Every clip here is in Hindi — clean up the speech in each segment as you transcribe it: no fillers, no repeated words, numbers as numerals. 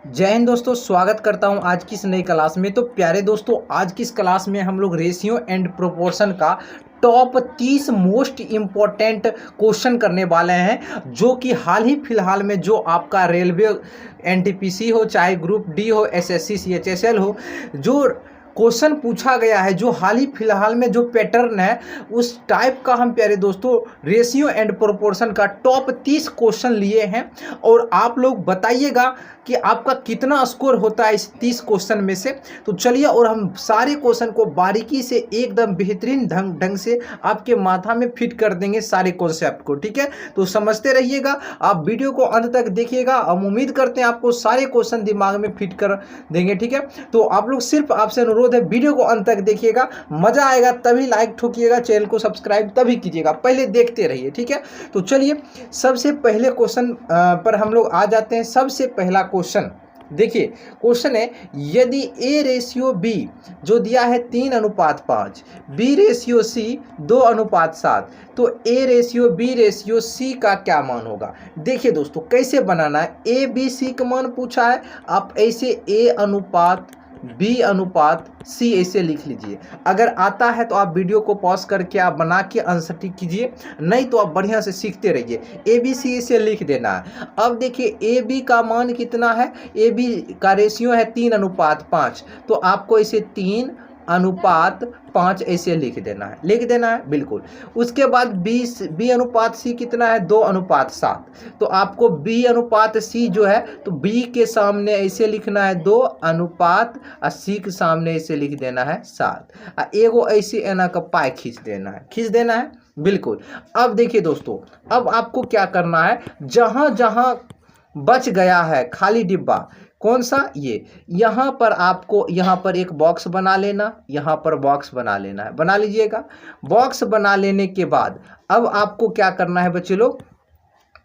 जय हिंद दोस्तों, स्वागत करता हूं आज की इस नई क्लास में। तो प्यारे दोस्तों, आज की इस क्लास में हम लोग रेशियो एंड प्रोपोर्शन का टॉप 30 मोस्ट इम्पोर्टेंट क्वेश्चन करने वाले हैं, जो कि हाल ही फिलहाल में जो आपका रेलवे एनटीपीसी हो, चाहे ग्रुप डी हो, एसएससी सीएचएसएल हो, जो क्वेश्चन पूछा गया है, जो हाल ही फिलहाल में जो पैटर्न है, उस टाइप का हम प्यारे दोस्तों रेशियो एंड प्रोपोर्शन का टॉप 30 क्वेश्चन लिए हैं। और आप लोग बताइएगा कि आपका कितना स्कोर होता है इस 30 क्वेश्चन में से। तो चलिए, और हम सारे क्वेश्चन को बारीकी से एकदम बेहतरीन ढंग से आपके माथा में फिट कर देंगे सारे कॉन्सेप्ट को। ठीक है, तो समझते रहिएगा, आप वीडियो को अंत तक देखिएगा। हम उम्मीद करते हैं आपको सारे क्वेश्चन दिमाग में फिट कर देंगे। ठीक है, तो आप लोग सिर्फ आपसे अनुरोध है, वीडियो को अंत तक देखिएगा, मजा आएगा तभी लाइक ठोकिएगा, चैनल को सब्सक्राइब तभी कीजिएगा, पहले देखते रहिए। ठीक है, तो चलिए सबसे पहले क्वेश्चन पर हम लोग आ जाते हैं। सबसे पहला क्वेश्चन देखिए, क्वेश्चन है, यदि ए रेशियो बी जो दिया है 3:5, बी रेशियो सी 2:7, तो A ratio B ratio C का क्या मान होगा। देखिए दोस्तों, कैसे बनाना है, ए बी सी का मान पूछा है, आप ऐसे ए अनुपात बी अनुपात सी ऐसे लिख लीजिए। अगर आता है तो आप वीडियो को पॉज करके आप बना के आंसर टिक कीजिए, नहीं तो आप बढ़िया से सीखते रहिए। ए बी सी ऐसे लिख देना है। अब देखिए, ए बी का मान कितना है, ए बी का रेशियो है 3:5, तो आपको इसे 3:5 ऐसे लिख देना है, बिल्कुल। उसके बाद बी अनुपात सी कितना है, 2:7, तो आपको बी अनुपात सी जो है, तो बी के सामने ऐसे लिखना है 2 और सी के सामने ऐसे लिख देना है 7। एगो ऐसे एना का पाई खींच देना है, बिल्कुल। अब देखिए दोस्तों, अब आपको क्या करना है, जहां जहां बच गया है खाली डिब्बा, कौन सा, ये, यहाँ पर आपको यहाँ पर एक बॉक्स बना लेना, यहाँ पर बॉक्स बना लेना है, बना लीजिएगा। बॉक्स बना लेने के बाद अब आपको क्या करना है बच्चे लोग,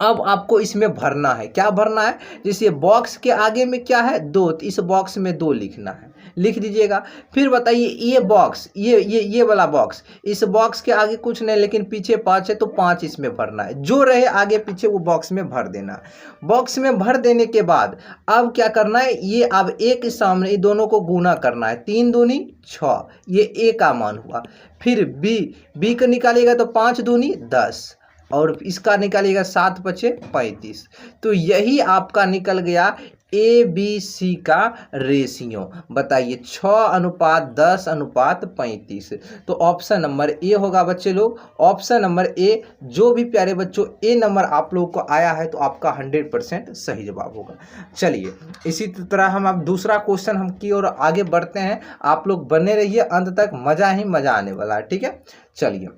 अब आपको इसमें भरना है। क्या भरना है, जैसे बॉक्स के आगे में क्या है, 2, तो इस बॉक्स में 2 लिखना है, लिख दीजिएगा। फिर बताइए, ये बॉक्स, ये वाला बॉक्स, इस बॉक्स के आगे कुछ नहीं, लेकिन पीछे 5 है, तो 5 इसमें भरना है। जो रहे आगे पीछे वो बॉक्स में भर देना है। बॉक्स में भर देने के बाद अब क्या करना है, ये अब एक के सामने दोनों को गुना करना है, 3 दूनी 6, ये ए का मान हुआ। फिर बी का निकालिएगा तो 5 दूनी 10, और इसका निकालिएगा 7 बचे 35। तो यही आपका निकल गया ए बी सी का रेशियो। बताइए, 6:10:35। तो ऑप्शन नंबर ए होगा बच्चे लोग, ऑप्शन नंबर ए। जो भी प्यारे बच्चों ए नंबर आप लोगों को आया है, तो आपका 100% सही जवाब होगा। चलिए, इसी तरह हम अब दूसरा क्वेश्चन हम की ओर आगे बढ़ते हैं। आप लोग बने रहिए अंत तक, मजा ही मजा आने वाला है। ठीक है, चलिए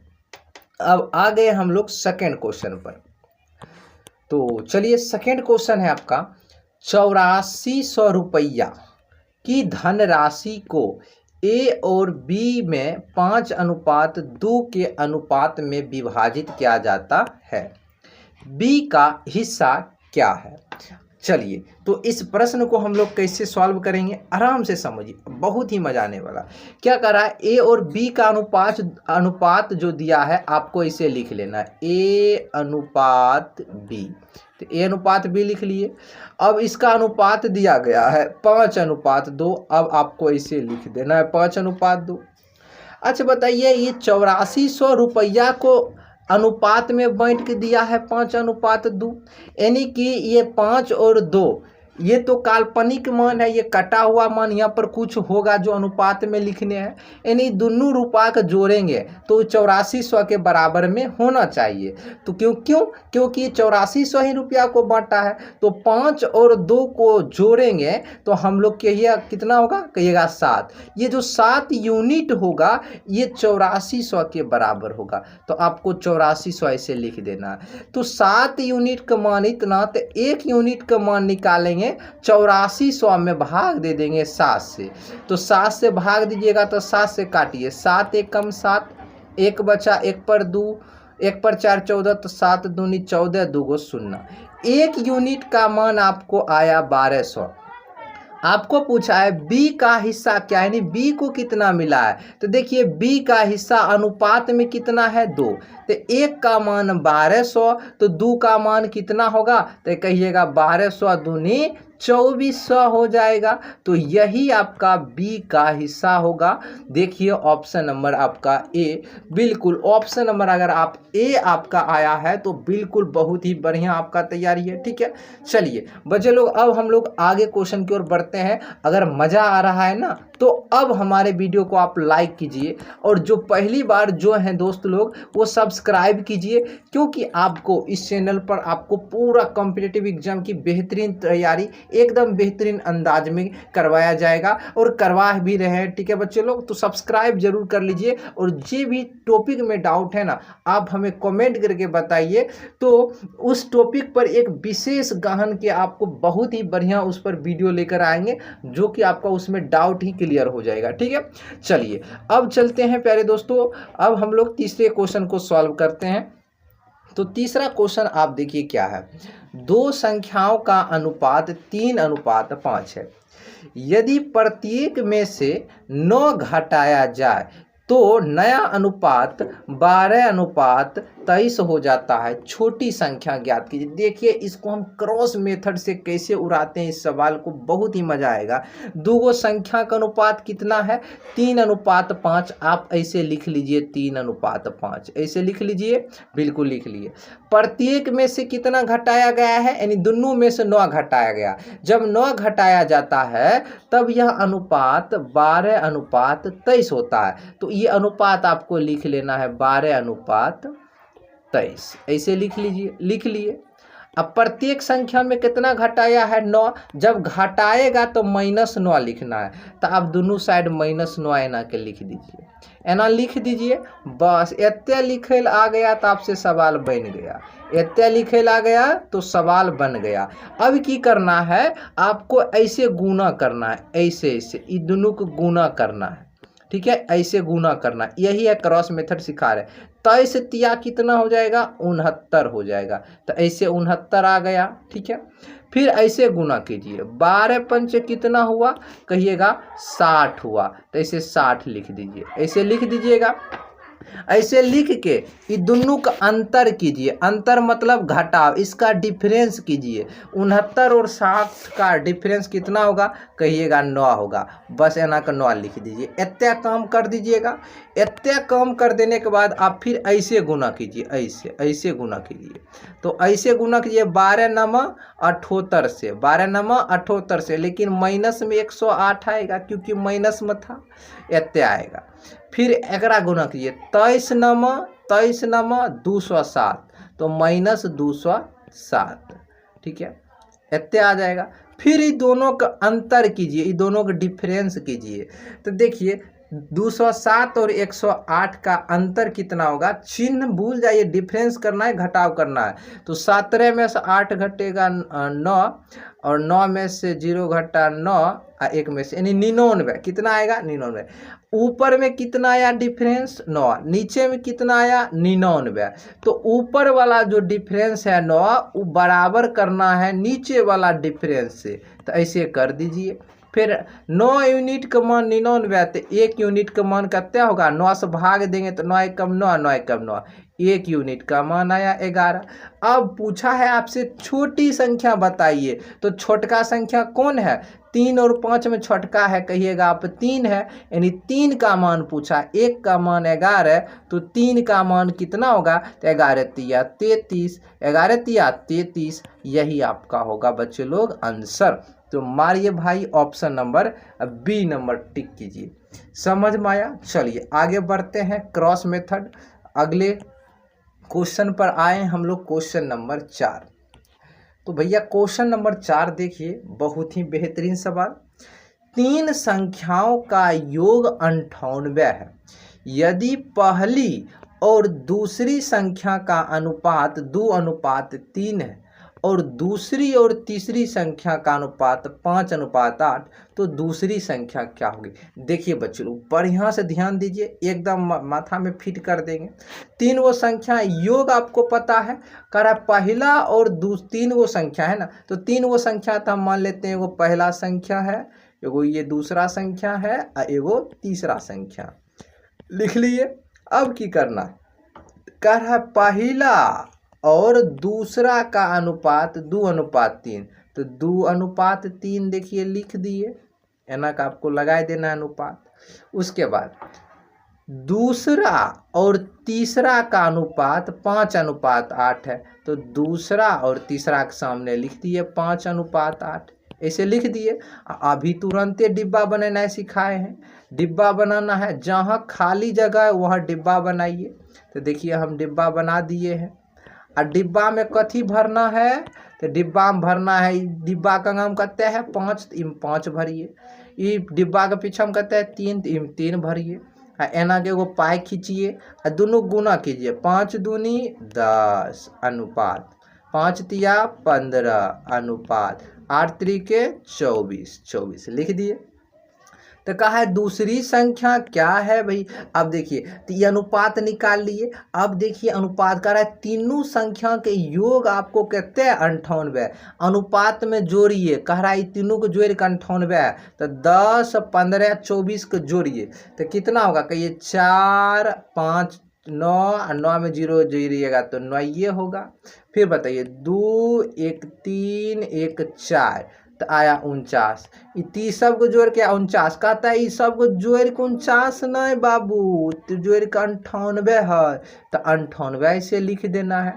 अब आ गए हम लोग सेकेंड क्वेश्चन पर। तो चलिए, सेकेंड क्वेश्चन है आपका, 8400 रुपया की धनराशि को ए और बी में 5:2 के अनुपात में विभाजित किया जाता है, बी का हिस्सा क्या है। चलिए, तो इस प्रश्न को हम लोग कैसे सॉल्व करेंगे, आराम से समझिए, बहुत ही मजा आने वाला। क्या करा है, ए और बी का अनुपात जो दिया है, आपको इसे लिख लेना है, ए अनुपात बी। तो ए अनुपात बी लिख लिए। अब इसका अनुपात दिया गया है 5:2, अब आपको इसे लिख देना है 5:2। अच्छा बताइए, ये 8400 रुपया को अनुपात में बांट के दिया है 5:2, यानी कि ये 5 और 2 ये तो काल्पनिक मान है, ये कटा हुआ मान, यहाँ पर कुछ होगा जो अनुपात में लिखने हैं, यानी दोनों रुपया का जोड़ेंगे तो 8400 के बराबर में होना चाहिए। तो क्योंकि 8400 ही रुपया को बांटा है, तो 5 और 2 को जोड़ेंगे तो हम लोग कहिए कितना होगा, कहिएगा 7। ये जो 7 यूनिट होगा, ये 8400 के बराबर होगा, तो आपको 8400 ऐसे लिख देना है। तो 7 यूनिट का मान इतना, तो 1 यूनिट का मान निकालेंगे, 8400 में भाग दे देंगे 7 से। तो 7 से भाग दीजिएगा तो 7 से काटिए, 7 एक कम 7, 1 बचा, 1 पर 2, 1 पर 4 14, तो 7 दूनी 14, 2 गो 0। 1 यूनिट का मान आपको आया 1200। आपको पूछा है बी का हिस्सा क्या है, यानी बी को कितना मिला है। तो देखिए, बी का हिस्सा अनुपात में कितना है, 2। तो 1 का मान 1200, तो 2 का मान कितना होगा, तो कहिएगा 1200 दूनी 2400 हो जाएगा। तो यही आपका बी का हिस्सा होगा। देखिए ऑप्शन नंबर आपका ए, बिल्कुल ऑप्शन नंबर अगर आप ए आपका आया है तो बिल्कुल बहुत ही बढ़िया आपका तैयारी है। ठीक है, चलिए बच्चे लोग अब हम लोग आगे क्वेश्चन की ओर बढ़ते हैं। अगर मज़ा आ रहा है ना तो अब हमारे वीडियो को आप लाइक कीजिए, और जो पहली बार जो हैं दोस्त लोग वो सब्सक्राइब कीजिए, क्योंकि आपको इस चैनल पर आपको पूरा कॉम्पिटिटिव एग्जाम की बेहतरीन तैयारी एकदम बेहतरीन अंदाज में करवाया जाएगा, और करवा भी रहे हैं। ठीक है बच्चे लोग, तो सब्सक्राइब जरूर कर लीजिए, और जो भी टॉपिक में डाउट है ना आप हमें कमेंट करके बताइए, तो उस टॉपिक पर एक विशेष गहन के आपको बहुत ही बढ़िया उस पर वीडियो लेकर आएंगे, जो कि आपका उसमें डाउट ही क्लियर हो जाएगा। ठीक है, चलिए अब चलते हैं प्यारे दोस्तों, अब हम लोग तीसरे क्वेश्चन को सॉल्व करते हैं। तो तीसरा क्वेश्चन आप देखिए क्या है, दो संख्याओं का अनुपात 3:5 है। यदि प्रत्येक में से 9 घटाया जाए तो नया अनुपात 12:23 हो जाता है। छोटी संख्या ज्ञात कीजिए। देखिए इसको हम क्रॉस मेथड से कैसे उड़ाते हैं, इस सवाल को बहुत ही मजा आएगा। दो संख्या का अनुपात कितना है, 3:5। आप ऐसे लिख लीजिए 3:5, ऐसे लिख लीजिए, बिल्कुल लिख लिए। प्रत्येक में से कितना घटाया गया है, यानी दोनों में से 9 घटाया गया। जब 9 घटाया जाता है तब यह अनुपात 12:23 होता है। तो ये अनुपात आपको लिख लेना है 12:23, ऐसे लिख लीजिए, लिख लिए। अब प्रत्येक संख्या में कितना घटाया है, 9। जब घटाएगा तो -9 लिखना है, तो आप दोनों साइड -9 एना के लिख दीजिए, एना लिख दीजिए। बस एत्ते लिखेल आ गया तो आपसे सवाल बन गया, एत्ते लिखेल आ गया तो सवाल बन गया। अब की करना है, आपको ऐसे गुना करना है, ऐसे ऐसे ये दोनों को गुना करना है। ठीक है, ऐसे गुना करना, यही है क्रॉस मेथड सिखा रहे। 23 तिया कितना हो जाएगा, 69 हो जाएगा। तो ऐसे 69 आ गया। ठीक है, फिर ऐसे गुना कीजिए, 12×5 कितना हुआ, कहिएगा 60 हुआ। तो ऐसे 60 लिख दीजिए, ऐसे लिख दीजिएगा। ऐसे लिख के ये दोनों का अंतर कीजिए, अंतर मतलब घटाव, इसका डिफरेंस कीजिए। 69 और 60 का डिफरेंस कितना होगा, कहिएगा 9 होगा। बस एना का 9 लिख दीजिए, इतना काम कर दीजिएगा। इतना काम कर देने के बाद आप फिर ऐसे गुना कीजिए, ऐसे ऐसे गुना कीजिए। तो ऐसे गुना कीजिए 12×9=78 से, 12×9=78 से, लेकिन माइनस में 108 आएगा क्योंकि माइनस में था, इतना आएगा। फिर एकरा गुना कीजिए 23×9=207, तो -207। ठीक है, इतने आ जाएगा। फिर ये दोनों का अंतर कीजिए, ये दोनों का डिफरेंस कीजिए। तो देखिए 207 और 108 का अंतर कितना होगा, चिन्ह भूल जाइए, डिफरेंस करना है, घटाव करना है। तो 17 में से 8 घटेगा 9, और 9 में से 0 घटा 9, 1 में से यानी 99। कितना आएगा, 99। ऊपर में कितना आया डिफरेंस, 9, नीचे में कितना आया, 99। तो ऊपर वाला जो डिफरेंस है 9, वो बराबर करना है नीचे वाला डिफरेंस से। तो ऐसे कर दीजिए। फिर 9 यूनिट का मान 99, तो 1 यूनिट का मान कितना होगा, 9 से भाग देंगे तो 9 × 9, 9 × 9, 1 यूनिट का मान आया 11। अब पूछा है आपसे छोटी संख्या बताइए, तो छोटका संख्या कौन है, 3 और 5 में छोटका है, कहिएगा आप 3 है, यानी 3 का मान पूछा। 1 का मान 11, तो 3 का मान कितना होगा, तो 11×3 = 33, 11×3 = 33, यही आपका होगा बच्चे लोग आंसर। तो मारिए भाई ऑप्शन नंबर बी नंबर टिक कीजिए। समझ में आया। चलिए आगे बढ़ते हैं, क्रॉस मेथड। अगले क्वेश्चन पर आए हम लोग, क्वेश्चन नंबर 4। तो भैया क्वेश्चन नंबर 4 देखिए, बहुत ही बेहतरीन सवाल। 3 संख्याओं का योग 98 है। यदि पहली और दूसरी संख्या का अनुपात 2:3 है, और दूसरी और तीसरी संख्या का अनुपात 5:8, तो दूसरी संख्या क्या होगी। देखिए बच्चों लोग बढ़िया से ध्यान दीजिए, एकदम माथा में फिट कर देंगे। 3 वो संख्या योग आपको पता है, करा पहला और 3 वो संख्या है ना, तो 3 वो संख्या तो हम मान लेते हैं, एगो पहला संख्या है, एगो ये दूसरा संख्या है, और एगो तीसरा संख्या लिख लिए। अब की करना, कह रहा पहला और दूसरा का अनुपात 2:3, तो 2:3 देखिए लिख दिए, एना का आपको लगा देना है अनुपात। उसके बाद दूसरा और तीसरा का अनुपात 5:8 है, तो दूसरा और तीसरा के सामने लिख दिए 5:8, ऐसे लिख दिए। अभी तुरंत डिब्बा बनाना सिखाए हैं, डिब्बा बनाना है, जहाँ खाली जगह है वहाँ डिब्बा बनाइए। तो देखिए हम डिब्बा बना दिए हैं। और डिब्बा में कथी भरना है, तो डिब्बा में भरना है, डिब्बा का नाम कहते हैं 5, तो इम 5 भरिए। ये डिब्बा के पीछे हम कहते हैं 3, तो इम 3 भरिए। एना के एगो पाई खींचिए और दोनों गुना कीजिए, 5 दूनी 10 अनुपात 5 तिया 15 अनुपात 8 त्रिके 24 लिख दिए। तो कहा है दूसरी संख्या क्या है भाई। अब देखिए तो ये अनुपात निकाल लिए। अब देखिए अनुपात कर रहा है, तीनों संख्या के योग आपको कहते हैं 98। अनुपात में जोड़िए, कह रहा है तीनों को जोड़ के 98 है, तो 10 15 24 को जोड़िए तो कितना होगा, कहिए 4 5 9 और 9 में 0 जोड़िएगा तो 9 ये होगा। फिर बताइए 2 1 3 1 4 तो आया 49। इतनी सब को जोड़ के 49 कहता है, सब को जोड़ के 49 नहीं बाबू, तो जोड़ के 98 है, तो 98 ऐसे लिख देना है।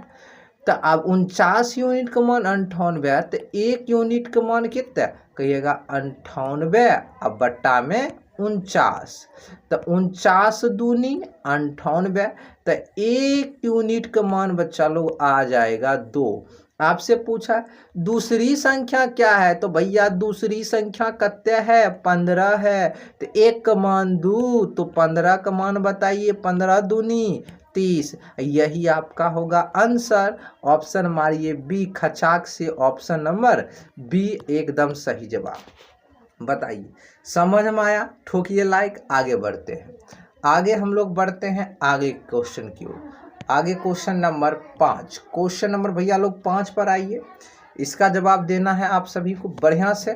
तो अब 49 यूनिट का मान 98 है, तो 1 यूनिट का मान कितना कहिएगा 98 अब बट्टा में 49, तो 49 दूनी 98, तो 1 यूनिट का मान बच्चा लोग आ जाएगा 2। आपसे पूछा दूसरी संख्या क्या है, तो भैया दूसरी संख्या कितना है 15 है, तो 1 का मान 2, तो 15 का मान बताइए, 15 दूनी 30, यही आपका होगा आंसर। ऑप्शन मारिए बी, खचाक से ऑप्शन नंबर बी एकदम सही जवाब। बताइए समझ में आया, ठोकिए लाइक। आगे बढ़ते हैं, आगे हम लोग बढ़ते हैं आगे क्वेश्चन की ओर। आगे क्वेश्चन नंबर 5, क्वेश्चन नंबर भैया लोग 5 पर आइए। इसका जवाब देना है आप सभी को बढ़िया से।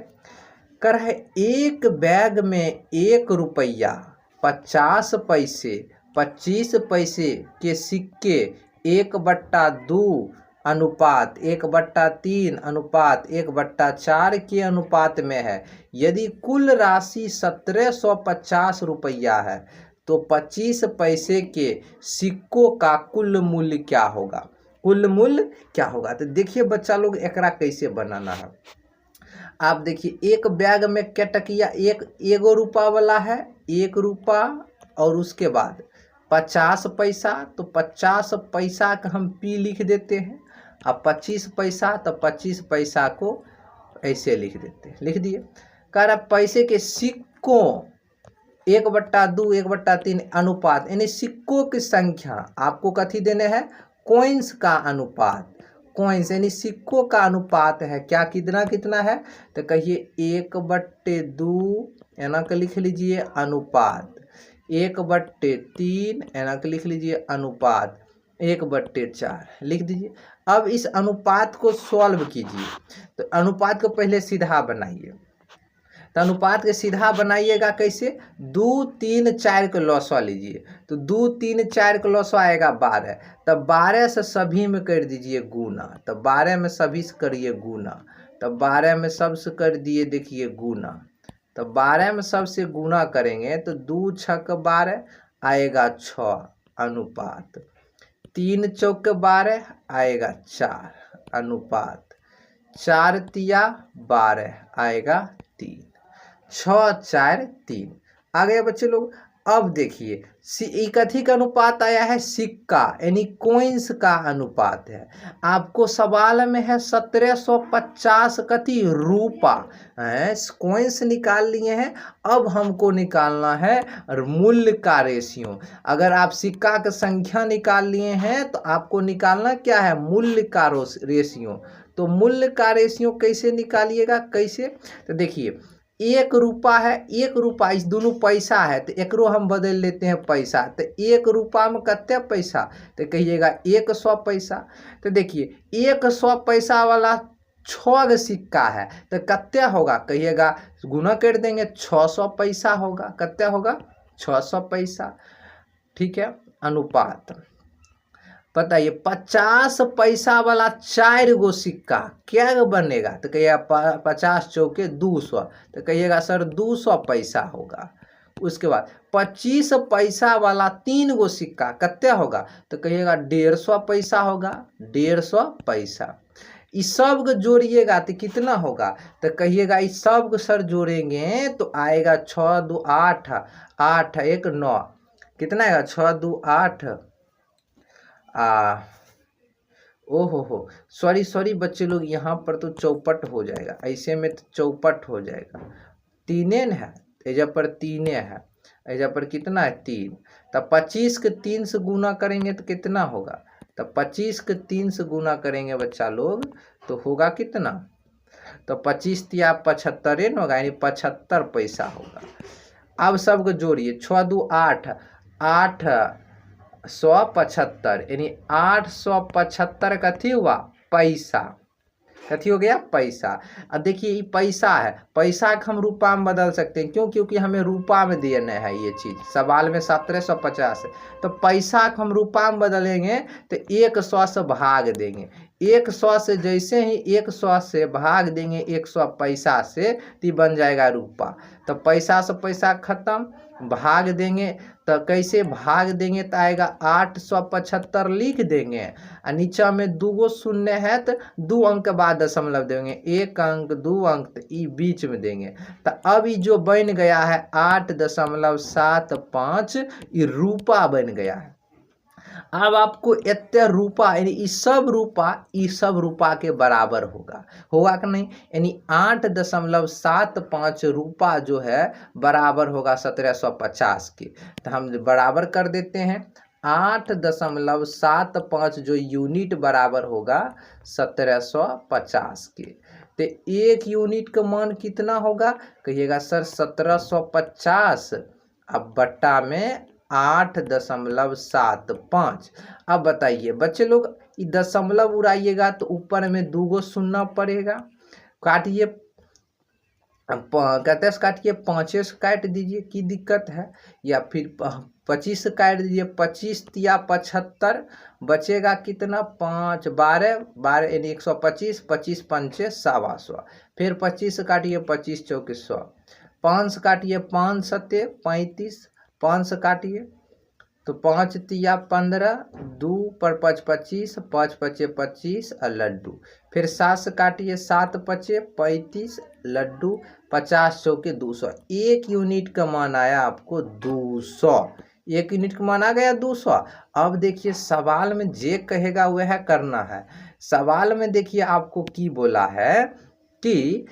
कर है एक बैग में 1 रुपया 50 पैसे 25 पैसे के सिक्के 1/2 अनुपात 1/3 अनुपात 1/4 के अनुपात में है। यदि कुल राशि 1750 रुपया है तो 25 पैसे के सिक्कों का कुल मूल्य क्या होगा, कुल मूल्य क्या होगा। तो देखिए बच्चा लोग एकरा कैसे बनाना है। आप देखिए एक बैग में क्या टकिया, एगो रुपया वाला है 1 रुपया, और उसके बाद 50 पैसा, तो 50 पैसा का हम पी लिख देते हैं। अब 25 पैसा, तो 25 पैसा को ऐसे लिख देते हैं, लिख दिए। कह रहा पैसे के सिक्कों 1/2 1/3 अनुपात, यानी सिक्कों की संख्या आपको कथी देने हैं, कॉइन्स का अनुपात, कॉइन्स यानी सिक्कों का अनुपात है क्या, कितना कितना है, तो कहिए 1/2 एना के लिख लीजिए अनुपात, 1/3 एना के लिख लीजिए अनुपात, 1/4 लिख दीजिए। अब इस अनुपात को सॉल्व कीजिए, तो अनुपात को पहले सीधा बनाइए। तो अनुपात के सीधा बनाइएगा कैसे, 2 3 4 के लॉसवा लीजिए, तो 2 3 4 के लॉसवा आएगा 12, तब 12 से सभी में कर दीजिए गुना, तब 12 में सभी से करिए गुना, तब 12 में सबसे कर दिए देखिए गुना, तब 12 में सबसे गुना करेंगे तो 2 6 12 आएगा 6 अनुपात, 3 चौके 12 आएगा 4 अनुपात, 4 तिया 12 आएगा 3, 6 4 3। आ गए बच्चे लोग। अब देखिए कथी का अनुपात आया है, सिक्का यानी कॉइन्स का अनुपात है। आपको सवाल में है 1750 कथी रूपा है, कॉइन्स निकाल लिए हैं। अब हमको निकालना है मूल्य का रेशियो। अगर आप सिक्का की संख्या निकाल लिए हैं तो आपको निकालना क्या है, मूल्य का रेशियो। तो मूल्य का रेशियो कैसे निकालिएगा, कैसे, तो देखिए 1 रुपया है, 1 रुपया इस दोनों पैसा है, तो एकरो हम बदल लेते हैं पैसा, तो 1 रुपया में कितने पैसा, तो कहिएगा 100 पैसा। तो देखिए 100 पैसा वाला 6 सिक्का है, तो कितने होगा, कहिएगा गुना कर देंगे 600 पैसा होगा, कितने होगा 600 पैसा। ठीक है अनुपात। बताइए 50 पैसा वाला 4 गो सिक्का क्या बनेगा? तो कहिएगा 50 चौके 200, तो कहिएगा सर 200 पैसा होगा। उसके बाद 25 पैसा वाला 3 गो सिक्का कितना होगा? तो कहिएगा 150 पैसा होगा, 150 पैसा। इस सब को जोड़िएगा तो कितना होगा? तो कहिएगा इस सब को सर जोड़ेंगे तो आएगा 6 2 8, 8 1 9, कितना आएगा? 6 2 8 ओहो सॉरी बच्चे लोग, यहाँ पर तो चौपट हो जाएगा, ऐसे में तो चौपट हो जाएगा। 3 है, एजा पर 3 है, एजा पर कितना है? 3। तब 25 के 3 से गुना करेंगे तो कितना होगा? तब 25 के 3 से गुना करेंगे बच्चा लोग तो होगा कितना? तो 25 तिया 75 होगा, यानी 75 पैसा होगा। अब सबको जोड़िए, 6 2 8, 875, यानी 875 कथी हुआ? पैसा। कथी हो गया? पैसा। अब देखिए ये पैसा है, पैसा को हम रुपया में बदल सकते हैं, क्यों? क्योंकि हमें रुपया में देना है ये चीज़, सवाल में 1750 है। तो पैसा को हम रुपया में बदलेंगे तो 100 से भाग देंगे, 100 से जैसे ही 100 से भाग देंगे 100 पैसा से तो बन जाएगा रुपया। तो पैसा से पैसा खत्म, भाग देंगे तो कैसे भाग देंगे? तो आएगा 875 लिख देंगे, और नीचा में 2 गो शून्य है तो 2 अंक के बाद दशमलव देंगे, 1 अंक 2 अंक तो ई बीच में देंगे। तो अब ये जो बन गया है 8.75, ये रूपा बन गया है। अब आपको इतने रूपा, यानी इस सब रूपा के बराबर होगा कि नहीं? यानी 8.75 रूपा जो है बराबर होगा 1750 के। तो हम बराबर कर देते हैं, 8.75 जो यूनिट बराबर होगा 1750 के। तो 1 यूनिट का मान कितना होगा? कहिएगा सर 1750, अब बट्टा में 8.75। अब बताइए बच्चे लोग, ये दशमलव उड़ाइएगा तो ऊपर में 2 गो शून्य पड़ेगा, काटिए, कहते से काटिए, 5 से काट दीजिए, की दिक्कत है? या फिर 25 से काट दीजिए, 25 तिया 75, बचेगा कितना? 5 12 12 यानी 125, 25 5 125, फिर 25 से काटिए, 25 चौके 100, 5 से काटिए, 5 7 35, 5 से काटिए तो 5 तिया 15, 2 पर 5 25, 5 5 25 और लड्डू, फिर 7 से काटिए, 7 5 35 लड्डू, 50 चौके 200। 1 यूनिट का मान आया आपको 200, 1 यूनिट का मान आ गया 200। अब देखिए सवाल में जे कहेगा वह करना है। सवाल में देखिए आपको की बोला है कि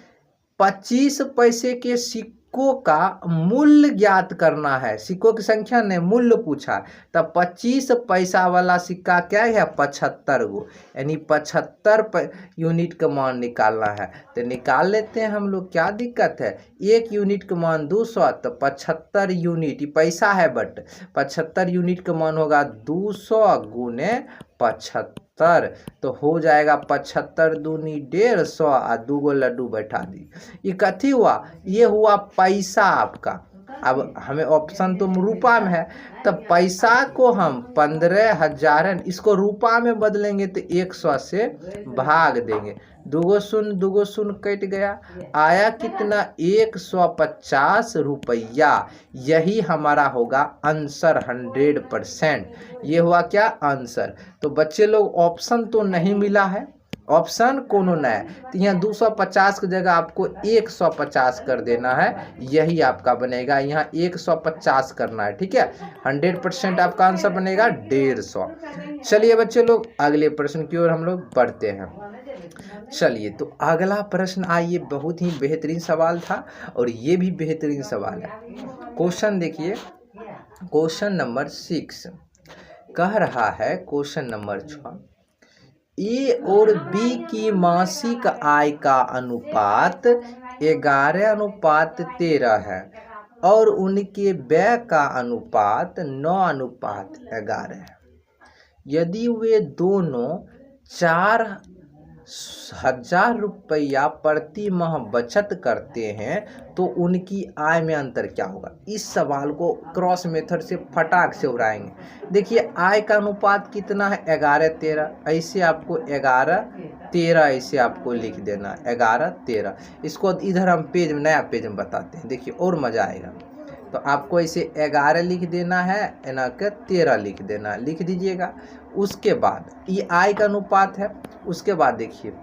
25 पैसे के सिक्कों का मूल्य ज्ञात करना है, सिक्कों की संख्या ने मूल्य पूछा। तब 25 पैसा वाला सिक्का क्या है? 75 गो, यानी 75 यूनिट का मान निकालना है। तो निकाल लेते हैं हम लोग, क्या दिक्कत है? 1 यूनिट का मान 200, तो 75 यूनिट, ये पैसा है बट 75 यूनिट का मान होगा 200 गुने 75, तो हो जाएगा 75 दूनी 150 और 2 गो लड्डू बैठा दी। ये कथी हुआ? ये हुआ पैसा आपका। अब हमें ऑप्शन तो रुपया में है, तो पैसा को हम 15,000, इसको रुपया में बदलेंगे तो 100 से भाग देंगे, 2 गो शून्य कट गया, आया कितना? 150 रुपया। यही हमारा होगा आंसर 100%। ये हुआ क्या? आंसर। तो बच्चे लोग ऑप्शन तो नहीं मिला है, ऑप्शन कोनो न है, तो यहाँ 250 की जगह आपको 150 कर देना है, यही आपका बनेगा। यहाँ 150 करना है, ठीक है। 100% आपका आंसर बनेगा 150। चलिए बच्चे लोग अगले प्रश्न की ओर हम लोग बढ़ते हैं। चलिए तो अगला प्रश्न आइए, बहुत ही बेहतरीन सवाल था और ये भी बेहतरीन सवाल है। क्वेश्चन देखिए, क्वेश्चन नंबर 6 कह रहा है, क्वेश्चन नंबर 6, ए और बी की मासिक आय का अनुपात 11:13 है और उनके व्यय का अनुपात 9:11 है। यदि वे दोनों 4 1000 रुपया प्रति माह बचत करते हैं तो उनकी आय में अंतर क्या होगा। इस सवाल को क्रॉस मेथड से फटाक से उड़ाएंगे। देखिए आय का अनुपात कितना है 11-13, ऐसे आपको 11-13 ऐसे आपको लिख देना 11-13। इसको इधर हम पेज में नया पेज में बताते हैं, देखिए और मज़ा आएगा। तो आपको ऐसे 11 लिख देना है, ना कि 13 लिख देना, लिख दीजिएगा। उसके बाद ये आय का अनुपात है। उसके बाद देखिए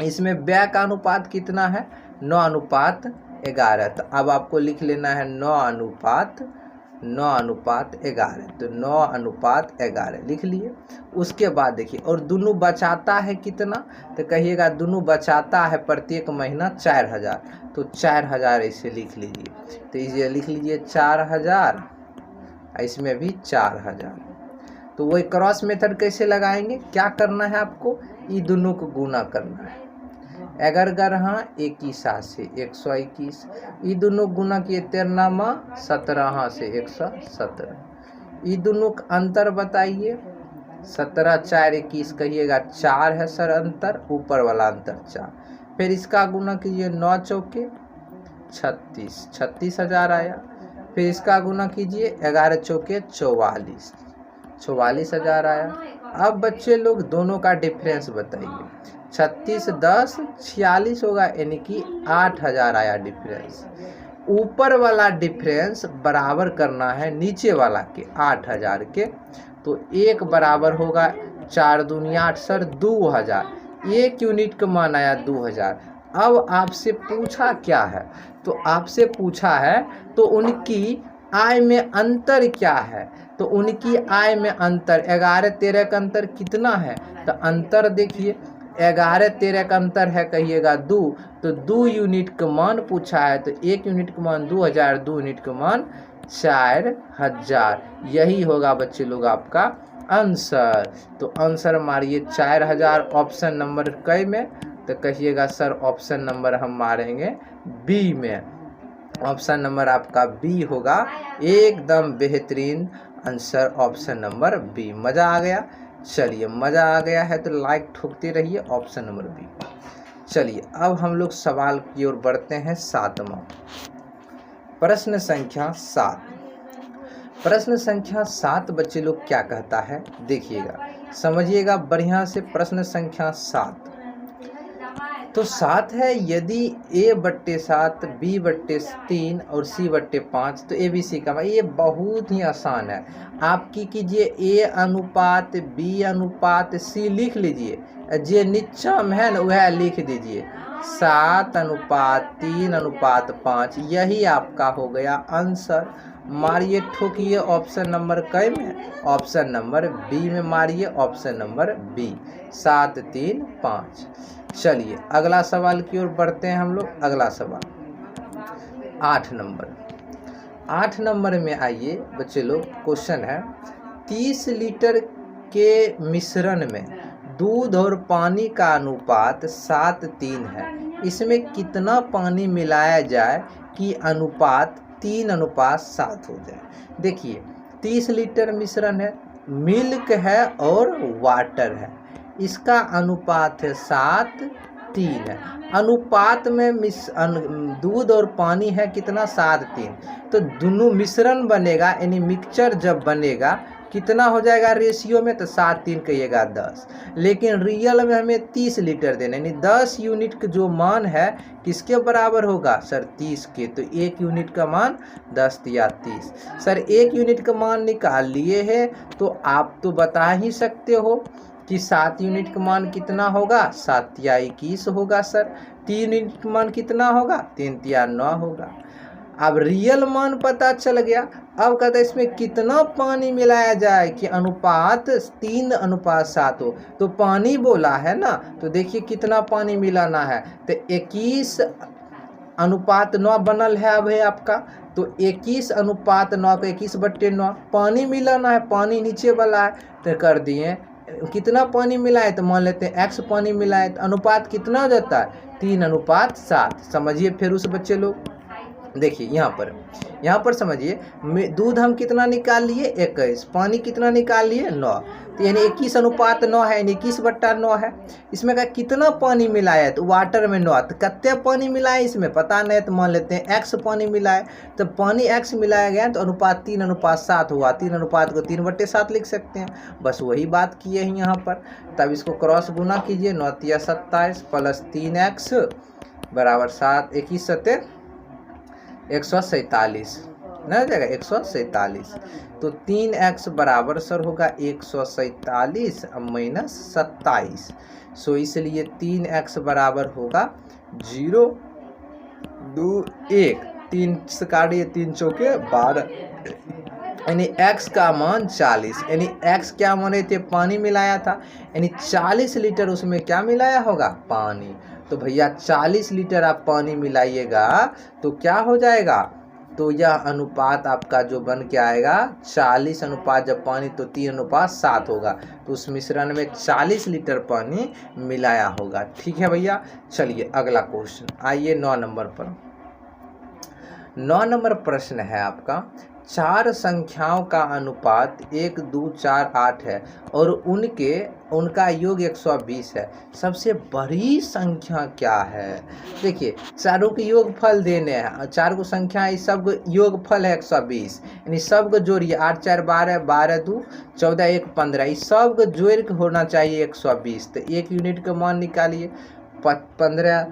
इसमें व्यय का अनुपात कितना है 9:11। तो अब आपको लिख लेना है 9:11। तो 9:11 लिख लिए। उसके बाद देखिए और दोनों बचाता है कितना, तो कहिएगा दोनों बचाता है प्रत्येक महीना 4000। तो 4000 ऐसे लिख लीजिए। तो इसे लिख लीजिए 4000, इसमें भी 4000। तो वही क्रॉस मेथड कैसे लगाएंगे, क्या करना है आपको, ये दोनों को गुना करना है। अगर हाँ 21 से 121, ये दोनों गुना किए 13 17 से 117। ये दोनों का अंतर बताइए। 17 4 21 कहिएगा 4 है सर अंतर, ऊपर वाला अंतर 4। फिर इसका गुना कीजिए 9 चौके 36, 36,000 आया। फिर इसका गुना कीजिए 11 चौके 44, 44,000 आया। अब बच्चे लोग दोनों का डिफरेंस बताइए। 36 10 46 होगा, यानी कि 8,000 आया डिफरेंस। ऊपर वाला डिफरेंस बराबर करना है नीचे वाला के 8,000 के। तो एक बराबर होगा 4 दूनी 8 सर 2000। 1 यूनिट का मान आया 2000। अब आपसे पूछा क्या है, तो आपसे पूछा है तो उनकी आय में अंतर क्या है। तो उनकी आय में अंतर 11-13 का अंतर कितना है, तो अंतर देखिए 11-13 का अंतर है कहिएगा 2। तो 2 यूनिट का मान पूछा है, तो 1 यूनिट का मान 2000, 2 यूनिट का मान 4000। यही होगा बच्चे लोग आपका आंसर। तो आंसर मारिए 4000 ऑप्शन नंबर कई में, तो कहिएगा सर ऑप्शन नंबर हम मारेंगे बी में। ऑप्शन नंबर आपका बी होगा, एकदम बेहतरीन आंसर ऑप्शन नंबर बी। मज़ा आ गया। चलिए मज़ा आ गया है तो लाइक ठोकते रहिए, ऑप्शन नंबर बी। चलिए अब हम लोग सवाल की ओर बढ़ते हैं। 7वां प्रश्न संख्या 7। प्रश्न संख्या 7 बच्चे लोग क्या कहता है, देखिएगा समझिएगा बढ़िया से। प्रश्न संख्या 7 तो 7 है, यदि A/7 B/3 और C/5 तो ABC का, ये बहुत ही आसान है। आपकी कीजिए A अनुपात B अनुपात C लिख लीजिए, जो नीचा में है ना वह लिख दीजिए 7:3:5। यही आपका हो गया आंसर। मारिए ठोकिए ऑप्शन नंबर कई में, ऑप्शन नंबर बी में मारिए, ऑप्शन नंबर बी 7-3-5। चलिए अगला सवाल की ओर बढ़ते हैं हम लोग। अगला सवाल 8 नंबर। 8 नंबर में आइए बच्चे लोग, क्वेश्चन है 30 लीटर के मिश्रण में दूध और पानी का अनुपात 7:3 है। इसमें कितना पानी मिलाया जाए कि अनुपात 3:7 हो जाए। देखिए 30 लीटर मिश्रण है, मिल्क है और वाटर है, इसका अनुपात है 7:3 है। अनुपात में दूध और पानी है कितना 7:3। तो दोनों मिश्रण बनेगा, यानी मिक्सचर जब बनेगा कितना हो जाएगा रेशियो में, तो 7:3 कहिएगा 10। लेकिन रियल में हमें 30 लीटर देना, यानी 10 यूनिट का जो मान है किसके बराबर होगा सर 30 के। तो 1 यूनिट का मान 10 या 30। सर 1 यूनिट का मान निकाल लिए है, तो आप तो बता ही सकते हो कि 7 यूनिट का मान कितना होगा, 7 या 21 होगा सर। 3 यूनिट का मान कितना होगा, 3 या 9 होगा। अब रियल मान पता चल गया। अब कहते हैं इसमें कितना पानी मिलाया जाए कि अनुपात 3:7 हो। तो पानी बोला है ना, तो देखिए कितना पानी मिलाना है, तो 21:9 बनल है अब है आपका। तो 21:9 को 21/9 पानी मिलाना है, पानी नीचे वाला है, तो कर दिए कितना पानी मिलाए, तो मान लेते हैं x पानी मिलाए, तो अनुपात कितना हो जाता है 3:7। समझिए फिर उस बच्चे लोग देखिए यहाँ पर समझिए, दूध हम कितना निकाल लिए 21, पानी कितना निकाल लिए 9, तो यानी 21:9 है, यानी 21/9 है। इसमें का कितना पानी मिलाया है, तो वाटर में 9, तो कितने पानी मिलाए इसमें पता नहीं, तो मान लेते हैं x पानी मिलाए, तो पानी x मिलाया गया तो अनुपात 3:7 हुआ, 3 अनुपात को 3/7 लिख सकते हैं। बस वही बात किए हैं यहाँ पर। तब इसको क्रॉस गुना कीजिए, 9 × 27 प्लस 3x बराबर 7, 21 × 147 ना हो जाएगा 147। तो 3x बराबर सर होगा 147 माइनस 27। सो इसलिए 3x बराबर होगा 0, 2, 1, 3 से काटिए, 3 चौके 12, यानी x का मान 40। यानी x क्या माने थे, पानी मिलाया था, यानी 40 लीटर उसमें क्या मिलाया होगा, पानी। तो भैया 40 लीटर आप पानी मिलाइएगा तो क्या हो जाएगा, तो यह अनुपात आपका जो बन के आएगा 40 अनुपात जब पानी तो 3:7 होगा, तो उस मिश्रण में 40 लीटर पानी मिलाया होगा। ठीक है भैया, चलिए अगला क्वेश्चन आइए 9 नंबर पर। 9 नंबर प्रश्न है आपका, 4 संख्याओं का अनुपात 1, 2, 4, 8 है और उनका योग 120 है, सबसे बड़ी संख्या क्या है। देखिए चारों के योगफल देने हैं, 4 को संख्या है, सब योगफल है 120, यानी सबको जोड़िए, 8 4 12, 12 2 14, 1 15, इस सब को जोड़ के होना चाहिए 120। तो 1 यूनिट का मान निकालिए, 15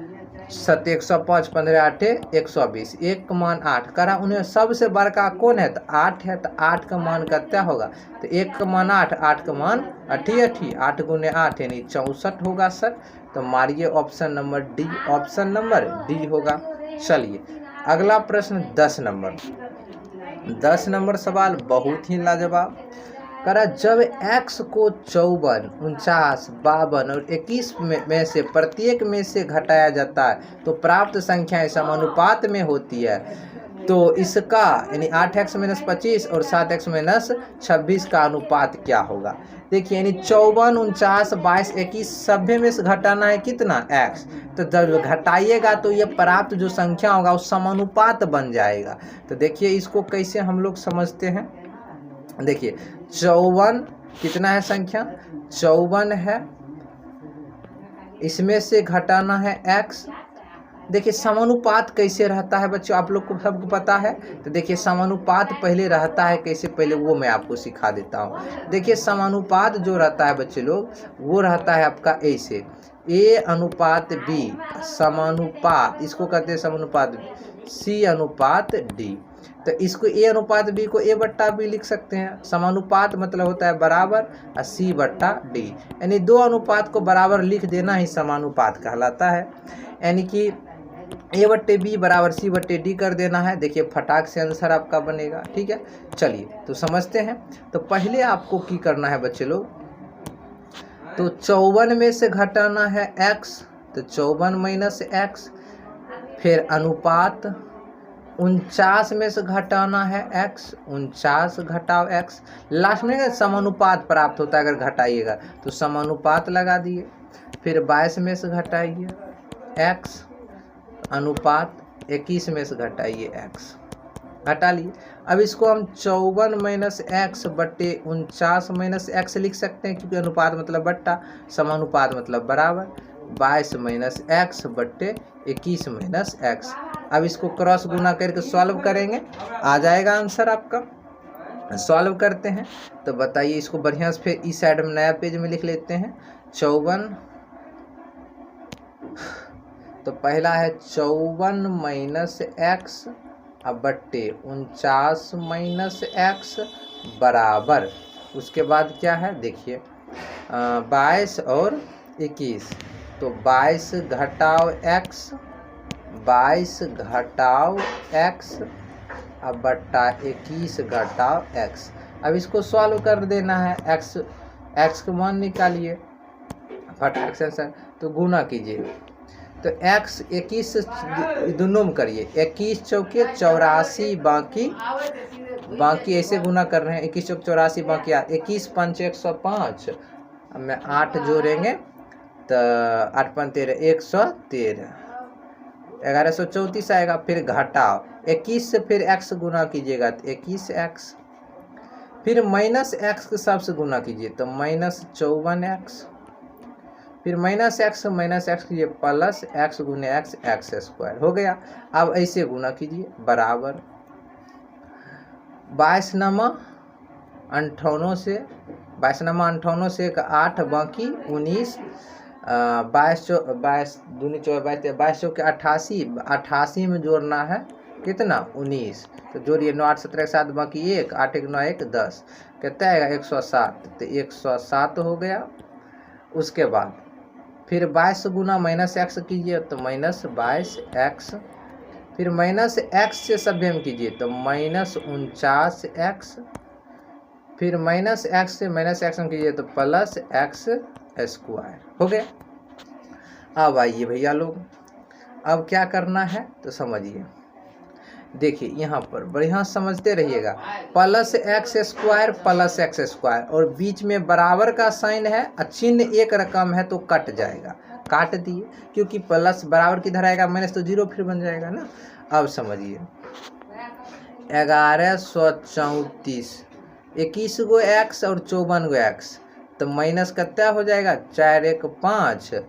7 105, 15 8 120, 1 का मान 8 करा, उन्हें सबसे बड़का कौन है, तो 8 है, तो 8 का मान कितना होगा, तो 1 का मान 8, 8 का मान 8 8 × 8 यानी 64 होगा सर। तो मारिए option number D, option number D होगा। चलिए अगला प्रश्न 10 नंबर। 10 नंबर सवाल बहुत ही लाजवाब करा, जब x को 54, 49, 52 और 21 में से प्रत्येक में से घटाया जाता है तो प्राप्त संख्याएं समानुपात में होती है, तो इसका यानी 8x - 25 और 7x - 26 का अनुपात क्या होगा। देखिए यानी 54, 49, 22, 21 सभ्य में से घटाना है कितना, x, तो जब घटाइएगा तो ये प्राप्त जो संख्या होगा वो समानुपात बन जाएगा। तो देखिए इसको कैसे हम लोग समझते हैं, देखिए 54 कितना है संख्या, 54 है, इसमें से घटाना है x। देखिए समानुपात कैसे रहता है बच्चों, आप लोग को सबको पता है। तो देखिए समानुपात पहले रहता है कैसे, पहले वो मैं आपको सिखा देता हूँ। देखिए समानुपात जो रहता है बच्चे लोग, वो रहता है आपका ऐसे, a अनुपात b समानुपात, इसको कहते हैं समानुपात c अनुपात d। तो इसको a अनुपात b को a/b लिख सकते हैं। समानुपात मतलब होता है बराबर और c/d, यानी दो अनुपात को बराबर लिख देना ही समानुपात कहलाता है। यानी कि a/b बराबर c/d कर देना है। देखिए फटाक से आंसर आपका बनेगा। ठीक है, चलिए तो समझते हैं। तो पहले आपको की करना है बच्चे लोग, तो 54 में से घटाना है x, तो 54 - x, फिर अनुपात 49 में से घटाना है x, 49 घटाओ x, लास्ट में समानुपात प्राप्त होता है अगर घटाइएगा तो समानुपात लगा दिए, फिर 22 में से घटाइए x, अनुपात 21 में से घटाइए x, घटा लिए। अब इसको हम 54 - x बट्टे 49 - x लिख सकते हैं, क्योंकि अनुपात मतलब बट्टा, समानुपात मतलब बराबर, 22 - x बट्टे 21 - x। अब इसको क्रॉस गुना करके सॉल्व करेंगे, आ जाएगा आंसर आपका। सॉल्व करते हैं तो बताइए, इसको बढ़िया से फिर इस साइड में नया पेज में लिख लेते हैं। 54, तो पहला है 54 - x अब बट्टे 49 - x बराबर, उसके बाद क्या है देखिए 22 और 21, तो 22 घटाओ x, 22 घटाओ x अब बट्टा 21 घटाओ x। अब इसको सॉल्व कर देना है, x का मान निकालिए फटाक से सर, तो गुना कीजिए, तो x 21 दोनों में करिए, 21 चौके 84, बाकी ऐसे गुना कर रहे हैं, 21 चौके 84 बाकी 21 5 105, अब में 8 जोड़ेंगे तो 8 5 13 113, 1134 आएगा। फिर घटाओ 21 से फिर x गुना कीजिएगा तो 21x, फिर माइनस x के हिसाब से गुना कीजिए तो -54x, फिर -x कीजिए प्लस x गुने x, x स्क्वायर हो गया। अब ऐसे गुना कीजिए बराबर 22 नमा 58 से 22 नमा 58 से 8 बाकी 19, 22 दूनी 22 के 88 में जोड़ना है कितना 19, तो जोड़िए 9 8 17 7 बाकी 1 8 1 9 1 10, कितना आएगा 107, तो 107 हो गया। उसके बाद फिर 22 गुना -x कीजिए तो -22x, फिर -x से सभ्यम कीजिए तो -49x, फिर -x से -x कीजिए तो प्लस x स्क्वायर हो गया। अब आइए भैया लोग, अब क्या करना है तो समझिए, देखिए यहाँ पर बढ़िया समझते रहिएगा, plus x square plus x square और बीच में बराबर का साइन है, चिन्ह एक रकम है तो कट जाएगा, काट दिए, क्योंकि प्लस बराबर किधर आएगा माइनस तो जीरो फिर बन जाएगा ना। अब समझिए 1134, 21 गो x और 54 गो x, तो माइनस कितना हो जाएगा 4 1 5 और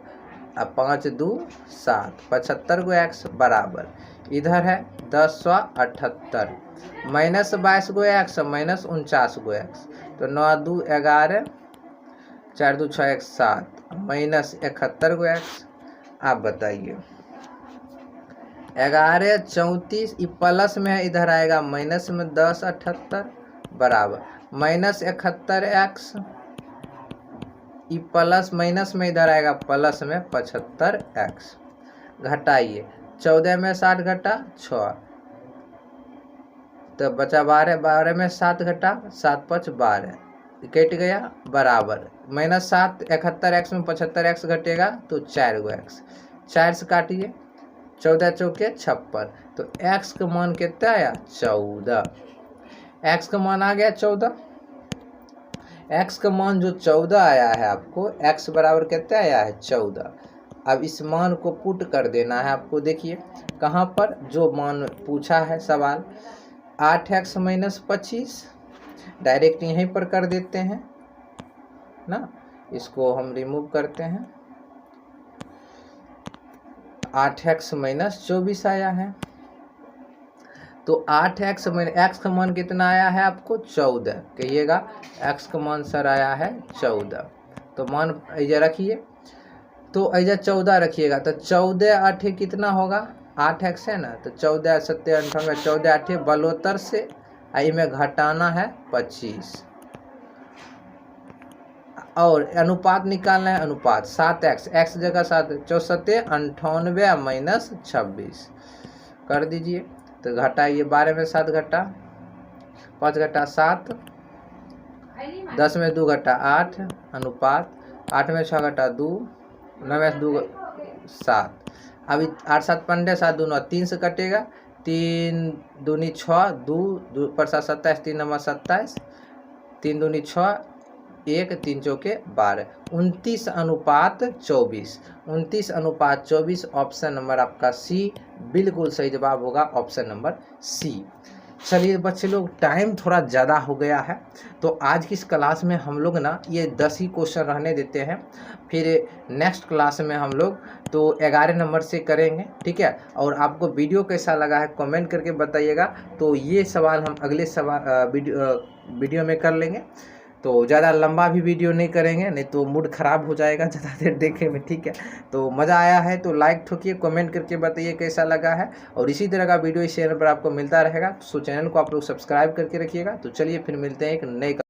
5 2 7, 75 गो x बराबर इधर है 1078, माइनस 22 गो x माइनस 49 गो x, तो 9 2 11, 4 2 6 1 7, माइनस 71 गो x। आप बताइए 1134 प्लस में है, इधर आएगा माइनस में 1078 बराबर माइनस 71x, प्लस माइनस में इधर आएगा प्लस में 75x, घटाइए 14 में 7 घटा 6, तो बचा 12, 12 में 7 घटा 7 5 12, कट गया बराबर -7 71x में 75x घटेगा तो 4 गो x, 4 से काटिए 14 चौके 56, तो x का मान कितना आया 14, x का मान आ गया 14, x का मान जो 14 आया है आपको, x बराबर कितना आया है 14। अब इस मान को पुट कर देना है आपको, देखिए कहाँ पर जो मान पूछा है सवाल, 8x - 25 डायरेक्ट यहीं पर कर देते हैं ना, इसको हम रिमूव करते हैं, 8x - 24 आया है, तो 8x x का मान कितना आया है आपको 14, कहिएगा x का मान सर आया है 14, तो मान ऐजा रखिए, तो ऐजा 14 रखिएगा, तो 14 8 कितना होगा 8x है ना, तो 14 7 98, 14 8 72 से आई में घटाना है 25, और अनुपात निकालना है, अनुपात 7x, x जगह 7, 64 98 माइनस 26 कर दीजिए, तो घटाइए 12 में 7 घटा 5 घटा 7, 10 में 2 घटा 8, अनुपात 8 में 6 घटा 2, 9 में 2 7, अभी 8 7 15 7 2 9 3 से कटेगा, 3 दूनी 6 2 पर 7 27, 3 नंबर 27, 3 दूनी 6 1 3 चौके 12, 29 अनुपात 24, 29 अनुपात 24 ऑप्शन नंबर आपका सी बिल्कुल सही जवाब होगा, ऑप्शन नंबर सी। चलिए बच्चे लोग, टाइम थोड़ा ज़्यादा हो गया है, तो आज की इस क्लास में हम लोग ना ये 10 ही क्वेश्चन रहने देते हैं, फिर नेक्स्ट क्लास में हम लोग तो 11 नंबर से करेंगे, ठीक है। और आपको वीडियो कैसा लगा है कमेंट करके बताइएगा, तो ये सवाल हम अगले सवाल वीडियो में कर लेंगे, तो ज़्यादा लंबा भी वीडियो नहीं करेंगे, नहीं तो मूड ख़राब हो जाएगा ज़्यादा देर देखे में, ठीक है। तो मज़ा आया है तो लाइक ठोकिए, कमेंट करके बताइए कैसा लगा है, और इसी तरह का वीडियो इस चैनल पर आपको मिलता रहेगा, तो चैनल को आप लोग सब्सक्राइब करके रखिएगा। तो चलिए फिर मिलते हैं एक नए